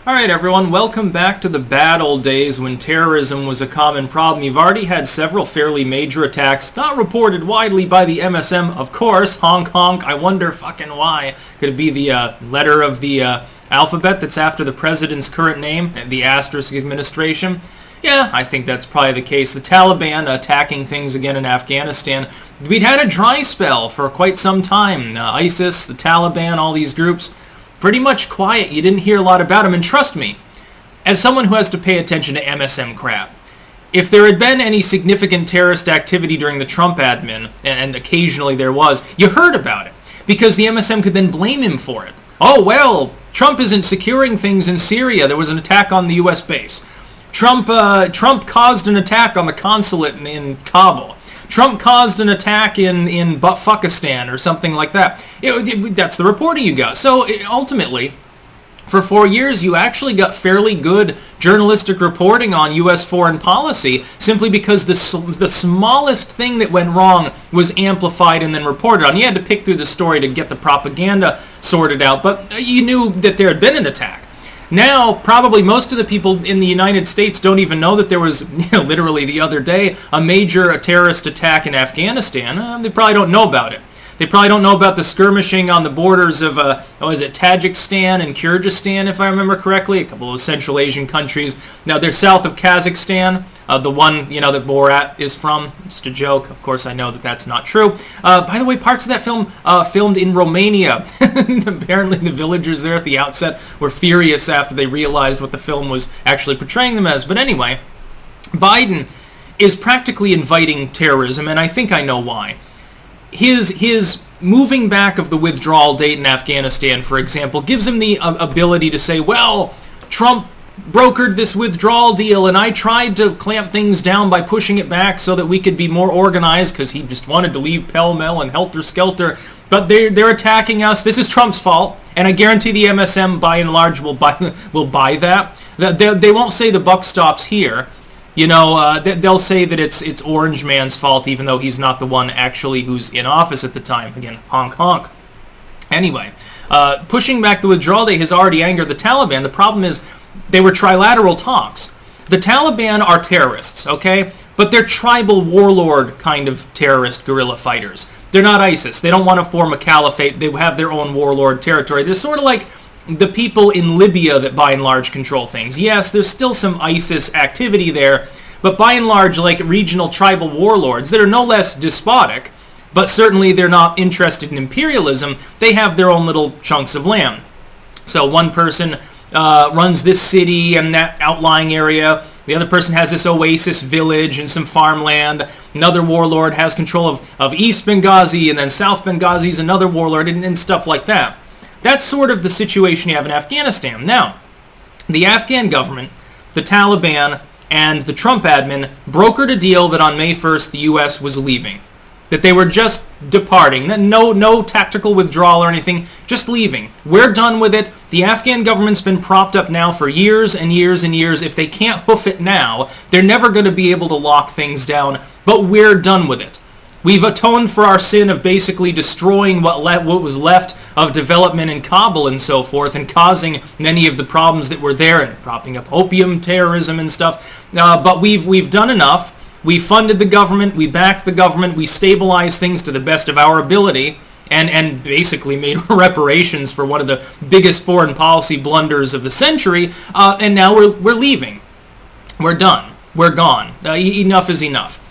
Alright everyone, welcome back to the bad old days when terrorism was a common problem. You've already had several fairly major attacks, not reported widely by the MSM, of course. Honk honk, I wonder fucking why. Could it be the letter of the alphabet that's after the president's current name, the asterisk administration? Yeah, I think that's probably the case. The Taliban attacking things again in Afghanistan. We'd had a dry spell for quite some time. ISIS, the Taliban, all these groups, pretty much quiet. You didn't hear a lot about them. And trust me, as someone who has to pay attention to MSM crap, if there had been any significant terrorist activity during the Trump admin, and occasionally there was, you heard about it. Because the MSM could then blame him for it. Oh, well, Trump isn't securing things in Syria. There was an attack on the U.S. base. Trump caused an attack on the consulate in Kabul. Trump caused an attack in Buttfuckistan or something like that. That's the reporting you got. So ultimately, for 4 years, you actually got fairly good journalistic reporting on U.S. foreign policy simply because the smallest thing that went wrong was amplified and then reported on. You had to pick through the story to get the propaganda sorted out, but you knew that there had been an attack. Now, probably most of the people in the United States don't even know that there was, literally the other day, a major terrorist attack in Afghanistan. They probably don't know about it. They probably don't know about the skirmishing on the borders of, Tajikistan and Kyrgyzstan, if I remember correctly, a couple of Central Asian countries. Now, they're south of Kazakhstan, the one, that Borat is from. Just a joke. Of course, I know that that's not true. By the way, parts of that film filmed in Romania. Apparently, the villagers there at the outset were furious after they realized what the film was actually portraying them as. But anyway, Biden is practically inviting terrorism, and I think I know why. His moving back of the withdrawal date in Afghanistan, for example, gives him the ability to say, well, Trump brokered this withdrawal deal and I tried to clamp things down by pushing it back so that we could be more organized because he just wanted to leave pell-mell and helter-skelter. But they're attacking us. This is Trump's fault. And I guarantee the MSM, by and large, will buy that. They won't say the buck stops here. They'll say that it's Orange Man's fault, even though he's not the one actually who's in office at the time. Again, honk honk. Anyway, pushing back the withdrawal date has already angered the Taliban. The problem is they were trilateral talks. The Taliban are terrorists, okay? But they're tribal warlord kind of terrorist guerrilla fighters. They're not ISIS. They don't want to form a caliphate. They have their own warlord territory. They're sort of like the people in Libya that by and large control things. Yes, there's still some ISIS activity there, but by and large like regional tribal warlords that are no less despotic, but certainly they're not interested in imperialism. They have their own little chunks of land. So one person runs this city and that outlying area. The other person has this oasis village and some farmland. Another warlord has control of East Benghazi, and then South Benghazi is another warlord, and stuff like that. That's sort of the situation you have in Afghanistan. Now, the Afghan government, the Taliban, and the Trump admin brokered a deal that on May 1st the U.S. was leaving. That they were just departing. No tactical withdrawal or anything, just leaving. We're done with it. The Afghan government's been propped up now for years and years and years. If they can't hoof it now, they're never going to be able to lock things down, but we're done with it. We've atoned for our sin of basically destroying what was left of development in Kabul and so forth, and causing many of the problems that were there, and propping up opium terrorism and stuff. But we've done enough. We funded the government. We backed the government. We stabilized things to the best of our ability, and basically made reparations for one of the biggest foreign policy blunders of the century. And now we're leaving. We're done. We're gone. Enough is enough.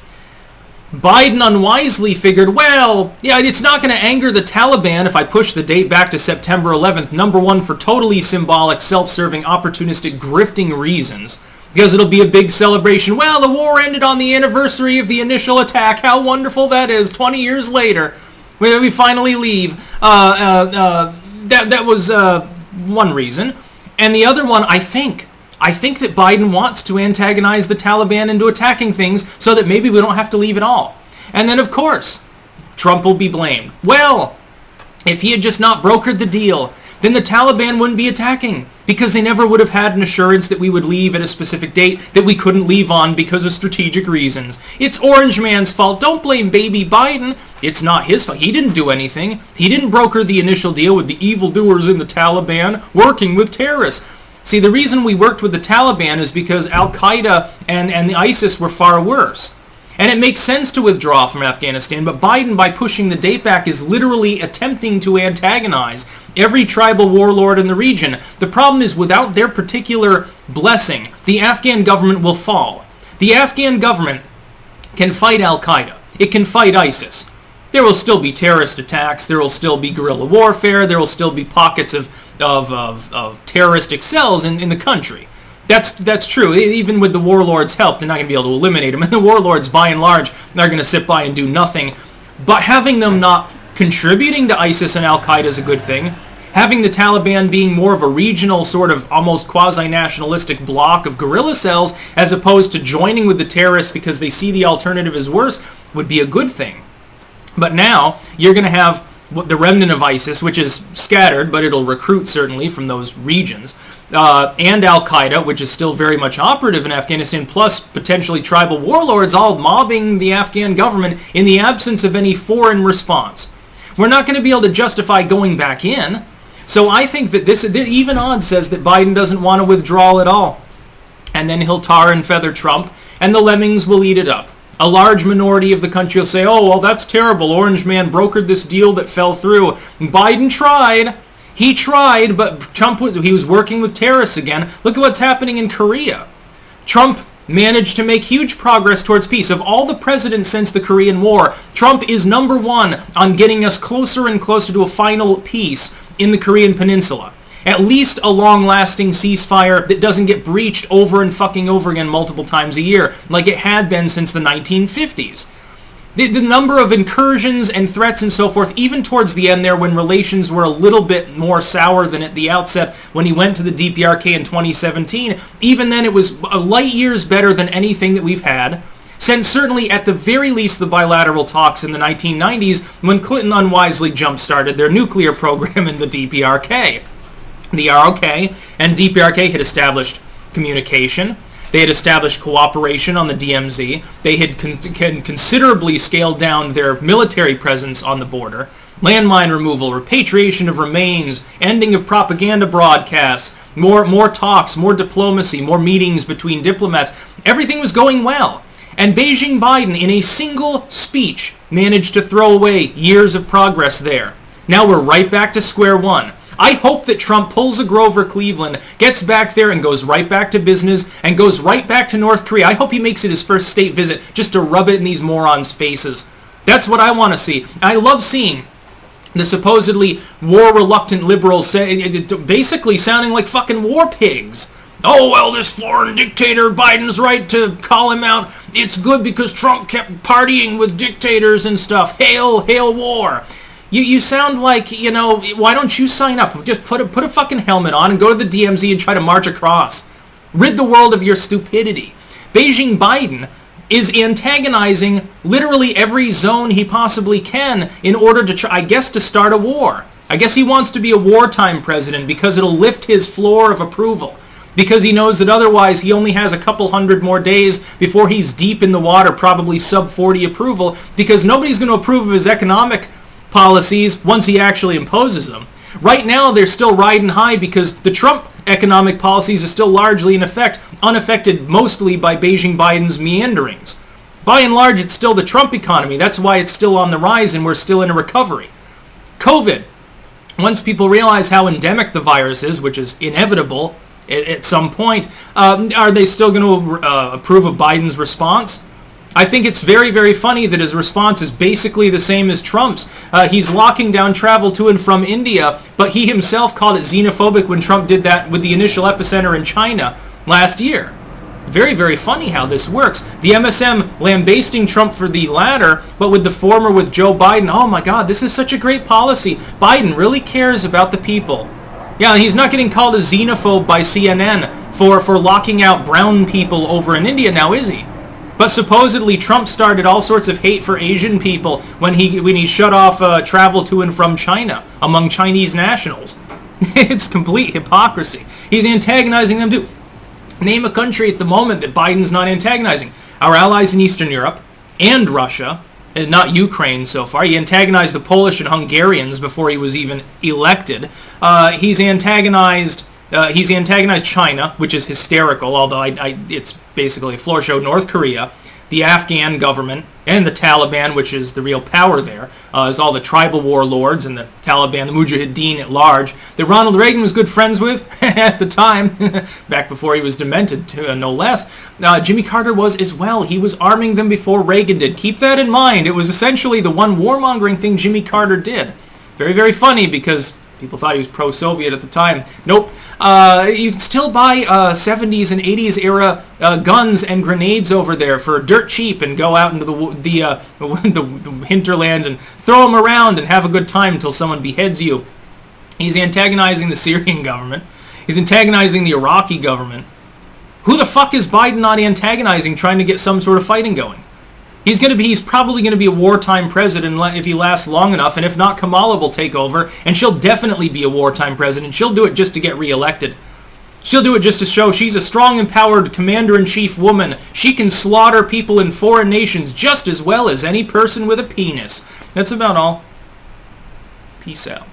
Biden unwisely figured, well, yeah, it's not going to anger the Taliban if I push the date back to September 11th, number one, for totally symbolic, self-serving, opportunistic, grifting reasons, because it'll be a big celebration. Well, the war ended on the anniversary of the initial attack. How wonderful that is, 20 years later. We finally leave. That was one reason. And the other one, I think that Biden wants to antagonize the Taliban into attacking things so that maybe we don't have to leave at all. And then, of course, Trump will be blamed. Well, if he had just not brokered the deal, then the Taliban wouldn't be attacking, because they never would have had an assurance that we would leave at a specific date that we couldn't leave on because of strategic reasons. It's Orange Man's fault. Don't blame baby Biden. It's not his fault. He didn't do anything. He didn't broker the initial deal with the evildoers in the Taliban working with terrorists. See, the reason we worked with the Taliban is because Al-Qaeda and the ISIS were far worse. And it makes sense to withdraw from Afghanistan, but Biden, by pushing the date back, is literally attempting to antagonize every tribal warlord in the region. The problem is, without their particular blessing, the Afghan government will fall. The Afghan government can fight Al-Qaeda. It can fight ISIS. There will still be terrorist attacks. There will still be guerrilla warfare. There will still be pockets of terroristic cells in the country. That's true. Even with the warlords' help, they're not going to be able to eliminate them. And the warlords, by and large, are going to sit by and do nothing. But having them not contributing to ISIS and Al-Qaeda is a good thing. Having the Taliban being more of a regional, sort of almost quasi-nationalistic bloc of guerrilla cells, as opposed to joining with the terrorists because they see the alternative as worse, would be a good thing. But now, you're going to have the remnant of ISIS, which is scattered, but it'll recruit certainly from those regions, and Al-Qaeda, which is still very much operative in Afghanistan, plus potentially tribal warlords all mobbing the Afghan government in the absence of any foreign response. We're not going to be able to justify going back in. So I think that even odds says that Biden doesn't want to withdraw at all. And then he'll tar and feather Trump, and the lemmings will eat it up. A large minority of the country will say, oh, well, that's terrible. Orange Man brokered this deal that fell through. Biden tried. He tried, but Trump was working with terrorists again. Look at what's happening in Korea. Trump managed to make huge progress towards peace. Of all the presidents since the Korean War, Trump is number one on getting us closer and closer to a final peace in the Korean Peninsula. At least a long-lasting ceasefire that doesn't get breached over and fucking over again multiple times a year, like it had been since the 1950s. The number of incursions and threats and so forth, even towards the end there when relations were a little bit more sour than at the outset when he went to the DPRK in 2017, even then it was light years better than anything that we've had since certainly at the very least the bilateral talks in the 1990s when Clinton unwisely jump-started their nuclear program in the DPRK. The ROK and DPRK had established communication. They had established cooperation on the DMZ. They had considerably scaled down their military presence on the border. Landmine removal, repatriation of remains, ending of propaganda broadcasts, more talks, more diplomacy, more meetings between diplomats. Everything was going well. And Beijing Biden, in a single speech, managed to throw away years of progress there. Now we're right back to square one. I hope that Trump pulls a Grover Cleveland, gets back there and goes right back to business and goes right back to North Korea. I hope he makes it his first state visit just to rub it in these morons' faces. That's what I want to see. I love seeing the supposedly war-reluctant liberals basically sounding like fucking war pigs. Oh, well, this foreign dictator, Biden's right to call him out. It's good because Trump kept partying with dictators and stuff. Hail, hail war. You sound like, why don't you sign up? Just put a fucking helmet on and go to the DMZ and try to march across. Rid the world of your stupidity. Beijing Biden is antagonizing literally every zone he possibly can in order to try, I guess, to start a war. I guess he wants to be a wartime president because it'll lift his floor of approval. Because he knows that otherwise he only has a couple hundred more days before he's deep in the water, probably sub 40 approval, because nobody's going to approve of his economic policies once he actually imposes them. Right now, they're still riding high because the Trump economic policies are still largely in effect, unaffected mostly by Beijing Biden's meanderings. By and large, it's still the Trump economy. That's why it's still on the rise and we're still in a recovery. COVID. Once people realize how endemic the virus is, which is inevitable at some point, are they still going to approve of Biden's response? I think it's very, very funny that his response is basically the same as Trump's. He's locking down travel to and from India, but he himself called it xenophobic when Trump did that with the initial epicenter in China last year. Very, very funny how this works. The MSM lambasting Trump for the latter, but with the former with Joe Biden, oh my God, this is such a great policy. Biden really cares about the people. Yeah, he's not getting called a xenophobe by CNN for locking out brown people over in India now, is he? But supposedly Trump started all sorts of hate for Asian people when he shut off travel to and from China among Chinese nationals. It's complete hypocrisy. He's antagonizing them too. Name a country at the moment that Biden's not antagonizing. Our allies in Eastern Europe and Russia, and not Ukraine so far. He antagonized the Polish and Hungarians before he was even elected. He's antagonized He's antagonized China, which is hysterical, although it's basically a floor show. North Korea, the Afghan government, and the Taliban, which is the real power there, is all the tribal warlords and the Taliban, the Mujahideen at large, that Ronald Reagan was good friends with at the time, back before he was demented, no less. Jimmy Carter was as well. He was arming them before Reagan did. Keep that in mind. It was essentially the one warmongering thing Jimmy Carter did. Very, very funny because people thought he was pro-Soviet at the time. Nope. You can still buy 70s and 80s era guns and grenades over there for dirt cheap and go out into the hinterlands and throw them around and have a good time until someone beheads you. He's antagonizing the Syrian government. He's antagonizing the Iraqi government. Who the fuck is Biden not antagonizing, trying to get some sort of fighting going? He's probably going to be a wartime president if he lasts long enough, and if not, Kamala will take over, and she'll definitely be a wartime president. She'll do it just to get reelected. She'll do it just to show she's a strong, empowered, commander-in-chief woman. She can slaughter people in foreign nations just as well as any person with a penis. That's about all. Peace out.